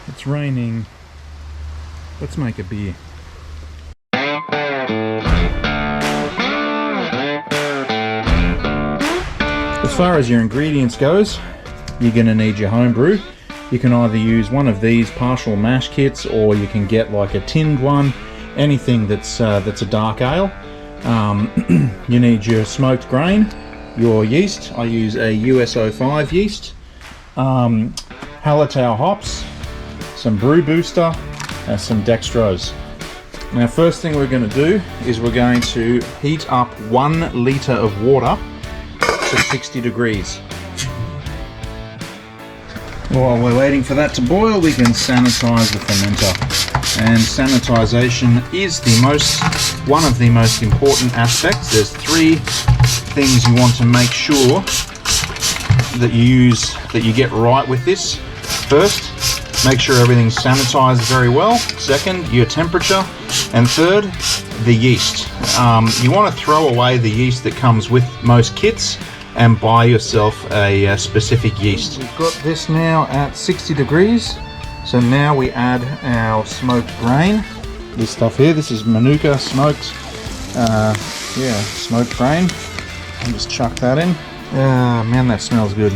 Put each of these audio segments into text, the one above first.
It's raining. Let's make a beer. As far as your ingredients goes, you're going to need your home brew. You can either use one of these partial mash kits, or you can get like a tinned one. Anything that's a dark ale. You need your smoked grain, your yeast. I use a US-05 yeast, Hallertau hops, some Brew booster, and some Dextrose. Now, first thing we're going to do is we're going to heat up 1 litre of water to 60 degrees. While we're waiting for that to boil, we can sanitize the fermenter. And sanitization is one of the most important aspects. There's 3 things you want to make sure that you get right with this. First, make sure everything's sanitized very well. Second, your temperature. And third, the yeast. You want to throw away the yeast that comes with most kits and buy yourself a specific yeast. We've got this now at 60 degrees. So now we add our smoked grain. This stuff here, this is Manuka smoked, smoked grain. And just chuck that in. Man, that smells good.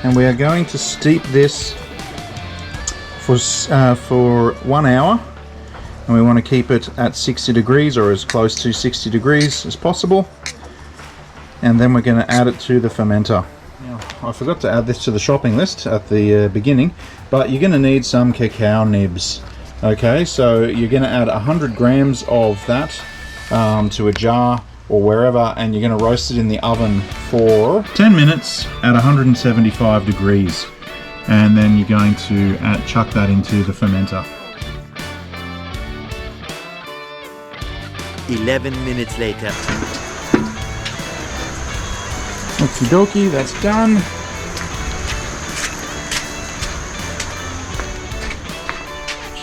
And we are going to steep this for 1 hour. And we want to keep it at 60 degrees or as close to 60 degrees as possible. And then we're going to add it to the fermenter. Now, I forgot to add this to the shopping list at the beginning, but you're going to need some cacao nibs. Okay, so you're going to add 100 grams of that to a jar or wherever, and you're going to roast it in the oven for 10 minutes at 175 degrees. And then you're going to chuck that into the fermenter. 11 minutes later. Okie dokie, that's done.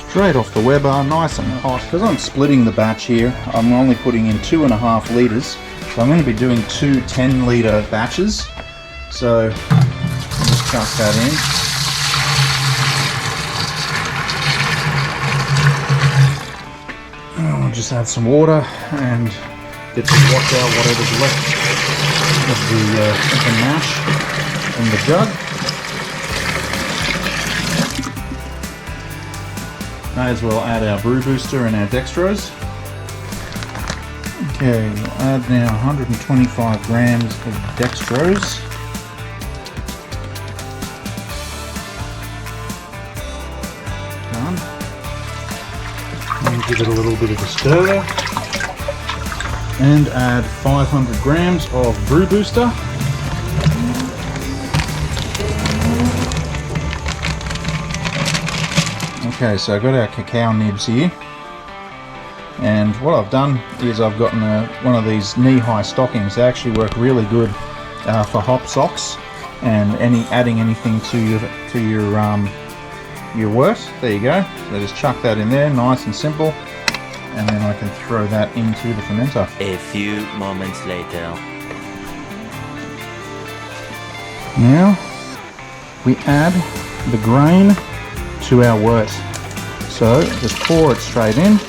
Straight off the Weber, nice and hot. Because I'm splitting the batch here, I'm only putting in 2.5 litres. So I'm going to be doing 2 10-litre batches. So just chuck that in. I'll just add some water and get to wash out whatever's left of the mash in the jug. May as well add our Brew booster and our Dextrose. Okay, we'll add now 125 grams of Dextrose. Done. And give it a little bit of a stir. And add 500 grams of Brew booster. Okay, so I've got our cacao nibs here. And what I've done is I've gotten one of these knee-high stockings. They actually work really good for hop socks and adding anything to your wort. There you go. So just chuck that in there, nice and simple. And then I can throw that into the fermenter. A few moments later. Now we add the grain to our wort. So just pour it straight in.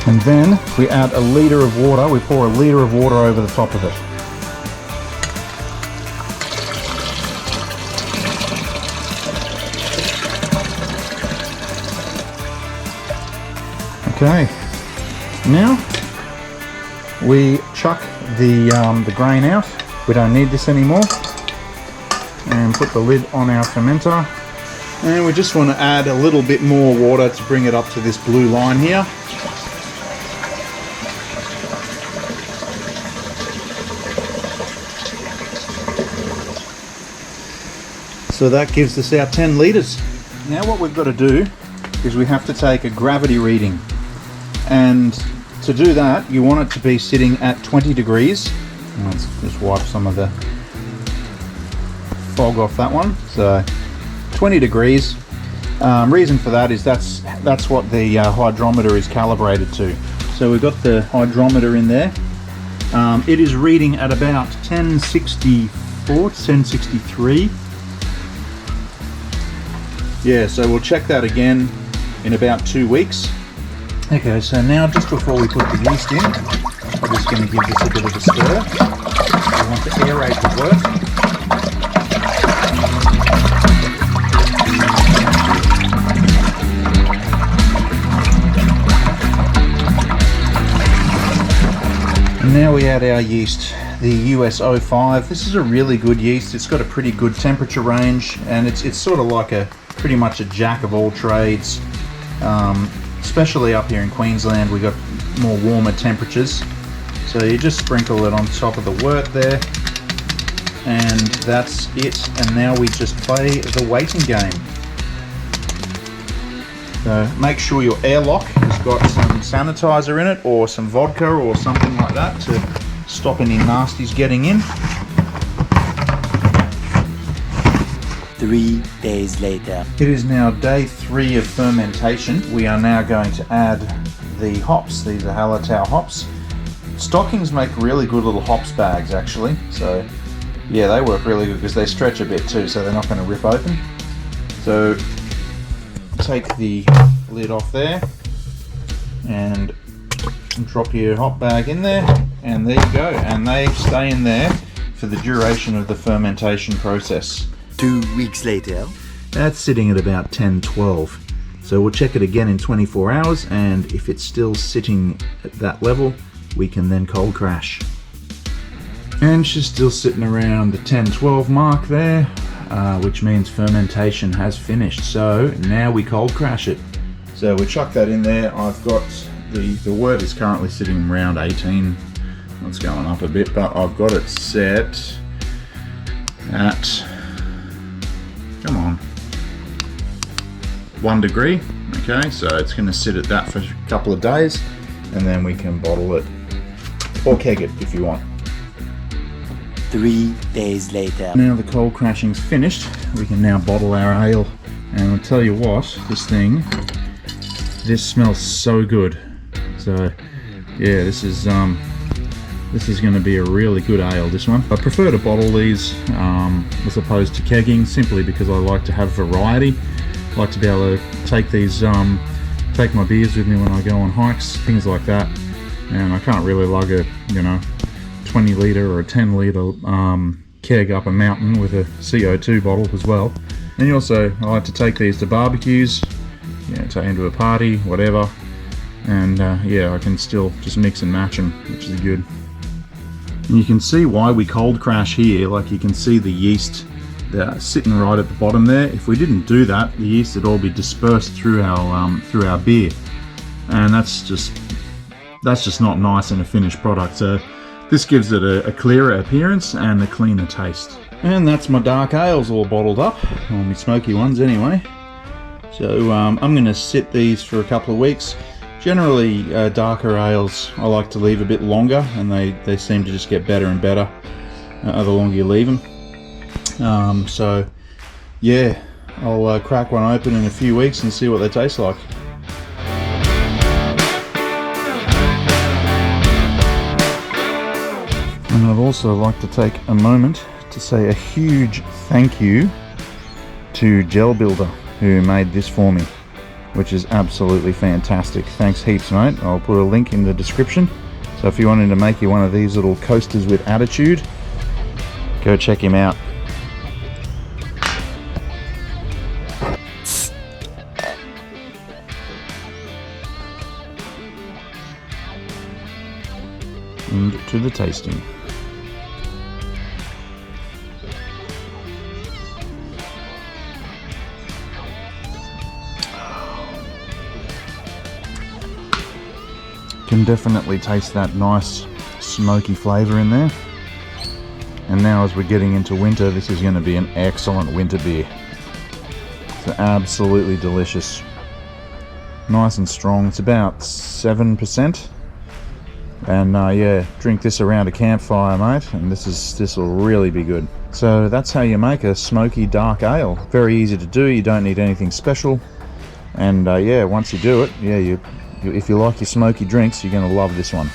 And then we add a litre of water. We pour a litre of water over the top of it. Okay, now we chuck the grain out. We don't need this anymore. And put the lid on our fermenter. And we just want to add a little bit more water to bring it up to this blue line here. So that gives us our 10 litres. Now what we've got to do is we have to take a gravity reading. And to do that, you want it to be sitting at 20 degrees. Let's just wipe some of the fog off that one. So 20 degrees. Reason for that is that's what the hydrometer is calibrated to. So we've got the hydrometer in there, It is reading at about 1064, 1063. Yeah, so we'll check that again in about 2 weeks. Okay, so now just before we put the yeast in, I'm just going to give this a bit of a stir. I want to aerate the work. And now we add our yeast, the US 05. This is a really good yeast. It's got a pretty good temperature range, and it's sort of like pretty much a jack of all trades. Especially up here in Queensland, we got more warmer temperatures. So you just sprinkle it on top of the wort there, and that's it. And now we just play the waiting game. So make sure your airlock has got some sanitizer in it, or some vodka or something like that to stop any nasties getting in. 3 days later. It is now day 3 of fermentation. We are now going to add the hops. These are Hallertau hops. Stockings make really good little hops bags actually. So yeah, they work really good because they stretch a bit too, so they're not going to rip open. So take the lid off there and drop your hop bag in there, and there you go. And they stay in there for the duration of the fermentation process. 2 weeks later. That's sitting at about 10-12. So we'll check it again in 24 hours, and if it's still sitting at that level, we can then cold crash. And she's still sitting around the 10-12 mark there, which means fermentation has finished. So now we cold crash it. So we chuck that in there. I've got the wort is currently sitting around 18. It's going up a bit, but I've got it set at, come on, 1 degree. Okay, so it's going to sit at that for a couple of days, and then we can bottle it or keg it if you want. 3 days later. Now the cold crashing's finished, we can now bottle our ale. And I'll tell you what, this smells so good. So yeah, this is going to be a really good ale, this one. I prefer to bottle these as opposed to kegging, simply because I like to have variety. I like to be able to take these, take my beers with me when I go on hikes, things like that. And I can't really lug a, 20 litre or a 10 litre keg up a mountain with a CO2 bottle as well. And also, I like to take these to barbecues, take into a party, whatever. And yeah, I can still just mix and match them, which is good. And you can see why we cold crash here. Like, you can see the yeast sitting right at the bottom there. If we didn't do that, the yeast would all be dispersed through our beer, and that's just not nice in a finished product. So this gives it a clearer appearance and a cleaner taste. And that's my dark ales all bottled up, or my smoky ones anyway. So I'm going to sit these for a couple of weeks. Generally, darker ales I like to leave a bit longer, and they seem to just get better and better the longer you leave them. So yeah, I'll crack one open in a few weeks and see what they taste like. And I'd also like to take a moment to say a huge thank you to Gel Builder, who made this for me, which is absolutely fantastic. Thanks heaps, mate. I'll put a link in the description. So if you wanted to make you one of these little coasters with attitude, go check him out. And to the tasting. Can definitely taste that nice smoky flavour in there. And now as we're getting into winter, this is going to be an excellent winter beer. It's absolutely delicious. Nice and strong. It's about 7%. And yeah, drink this around a campfire, mate, and this will really be good. So that's how you make a smoky dark ale. Very easy to do. You don't need anything special. And yeah, once you do it, yeah, if you like your smoky drinks, you're going to love this one.